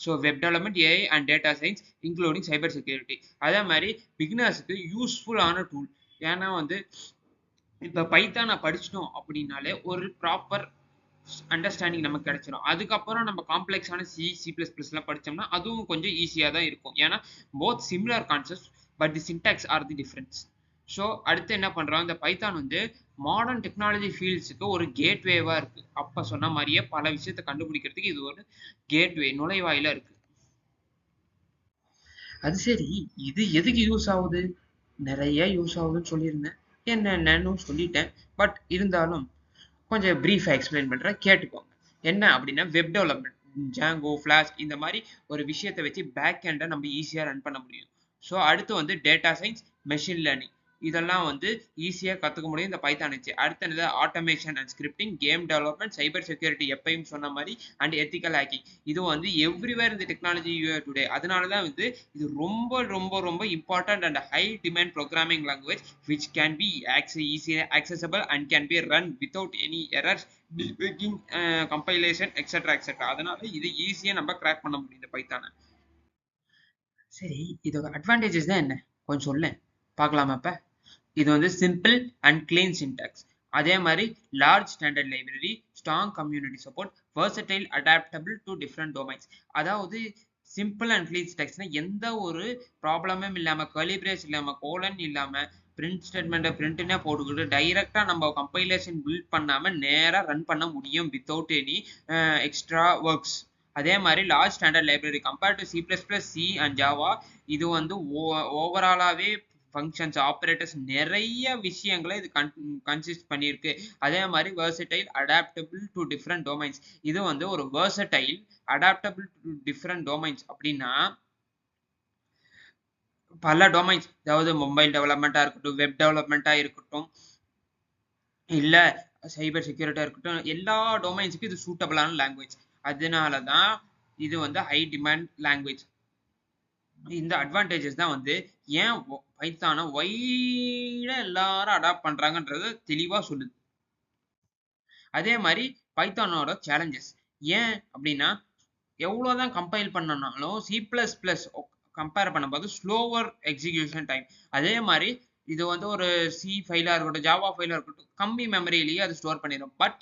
So web development, AI and data science including cyber security. அதே மாதிரி பிகினர்ஸுக்கு யூஸ்ஃபுல்லான tool. ஏன்னா வந்து இப்போ பைத்தானை படிச்சிட்டோம் அப்படின்னாலே ஒரு ப்ராப்பர் அண்டர்ஸ்டாண்டிங் நமக்கு கிடைச்சிடும். அதுக்கப்புறம் நம்ம காம்ப்ளெக்ஸான சி++லாம் படிச்சோம்னா அதுவும் கொஞ்சம் ஈஸியாக தான் இருக்கும். ஏன்னா both similar concepts but the syntax are the difference. So அடுத்து என்ன பண்றோம், இந்த பைத்தான் வந்து மாடர்ன் டெக்னாலஜி ஃபீல்ட்ஸுக்கு ஒரு கேட்வேவா இருக்கு. அப்ப சொன்ன மாதிரியே பல விஷயத்தை கண்டுபிடிக்கிறதுக்கு இது ஒரு கேட்வே, நுழைவாயிலா இருக்கு. அது சரி, இது எதுக்கு யூஸ் ஆகுது? நிறைய யூஸ் ஆகுதுன்னு சொல்லியிருந்தேன், என்னென்னு சொல்லிட்டேன். பட் இருந்தாலும் கொஞ்சம் பிரீஃபா எக்ஸ்பிளைன் பண்றேன், கேட்டுக்கோங்க. என்ன அப்படின்னா வெப் டெவலப்மெண்ட், ஜாங்கோ, ஃபிளாஷ் இந்த மாதிரி ஒரு விஷயத்தை வச்சு பேக் எண்டை நம்ம ஈஸியா ரன் பண்ண முடியும். ஸோ அடுத்து வந்து டேட்டா சயின்ஸ், மெஷின் லேர்னிங் இதெல்லாம் வந்து ஈஸியா கத்துக்க முடியும் இந்த பைத்தான் வச்சு. அடுத்தது automation and scripting, game development, cyber security எப்பயும் சொன்ன மாதிரி அண்ட் எத்திக்கல் ஹேக்கிங். இது வந்து எவ்ரிவேர் இந்த டெக்னாலஜி டுடே. அதனால தான் வந்து இது ரொம்ப ரொம்ப ரொம்ப important and high demand programming language which can be easily accessible and can be run without any errors, debugging, compilation, etc. அதனால இது ஈஸியா நம்ம கிராக் பண்ண முடியும் இந்த பைத்தானை. சரி, இதோட அட்வான்டேஜஸ் தான் என்ன கொஞ்சம் சொல்ல பார்க்கலாமா? இப்ப இது வந்து சிம்பிள் அண்ட் கிளீன் சின்டாக்ஸ். அதே மாதிரி large standard library, strong community support, versatile adaptable to different domains. அதாவது சிம்பிள் அண்ட் கிளீன் சின்டாக்ஸ்னா எந்த ஒரு ப்ராப்ளமும் இல்லாம, கர்லி பிரேஸ் இல்லாம, கோலன் இல்லாம, பிரிண்ட் ஸ்டேட்மெண்ட்டை பிரிண்ட்னே போட்டுக்கிட்டு டைரக்டா நம்ம கம்பைலேஷன் பில்ட் பண்ணாம நேரா ரன் பண்ண முடியும் வித்தவுட் எனி எக்ஸ்ட்ரா ஒர்க்ஸ். அதே மாதிரி large standard library compared to C++, C and Java, இது வந்து ஓவராலாவே ஃபங்க்ஷன்ஸ், ஆப்ரேட்டர்ஸ் நிறைய விஷயங்களை இது கன்சிஸ்ட் பண்ணியிருக்கு. அதே மாதிரி versatile adaptable to different domains. இது வந்து ஒரு versatile adaptable to different domains அப்படின்னா பல டொமைன்ஸ், அதாவது மொபைல் டெவலப்மெண்ட்டா இருக்கட்டும், வெப் டெவலப்மெண்ட்டா இருக்கட்டும், இல்ல சைபர் செக்யூரிட்டியா இருக்கட்டும், எல்லா டொமைன்ஸுக்கும் இது சூட்டபிளான லாங்குவேஜ். அதனால தான் இது வந்து ஹை டிமாண்ட் லாங்குவேஜ். இந்த அட்வான்டேஜஸ் தான் வந்து ஏன் பைத்தானை வைடா எல்லாரும் அடாப்ட் பண்றாங்கன்றத தெளிவா சொல்லுது. அதே மாதிரி பைத்தானோட சேலஞ்சஸ் ஏன் அப்படின்னா, எவ்வளவுதான் கம்பைல் பண்ணனாலும் C++ கம்பேர் பண்ணும்போது ஸ்லோவர் எக்ஸிகியூஷன் டைம். அதே மாதிரி இது வந்து ஒரு சி ஃபைலா இருக்கட்டும், ஜாவா ஃபைலா இருக்கட்டும், கம்மி மெமரியிலேயே அது ஸ்டோர் பண்ணிடும். பட்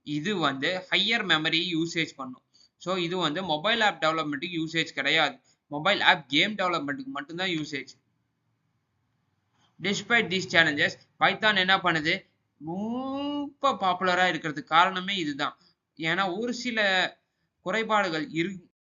இது வந்து ஹையர் மெமரி யூசேஜ் பண்ணும். ஸோ இது வந்து மொபைல் ஆப் டெவலப்மெண்ட்டுக்கு யூசேஜ் கிடையாது. மொபைல் ஆப் கேம் டெவலப்மெண்ட்டுக்கு மட்டும்தான் usage. Despite these challenges, Python என்ன பண்ணுது, ரொம்ப பாப்புலரா இருக்கிறதுக்கு காரணமே இதுதான். ஏன்னா ஒரு சில குறைபாடுகள்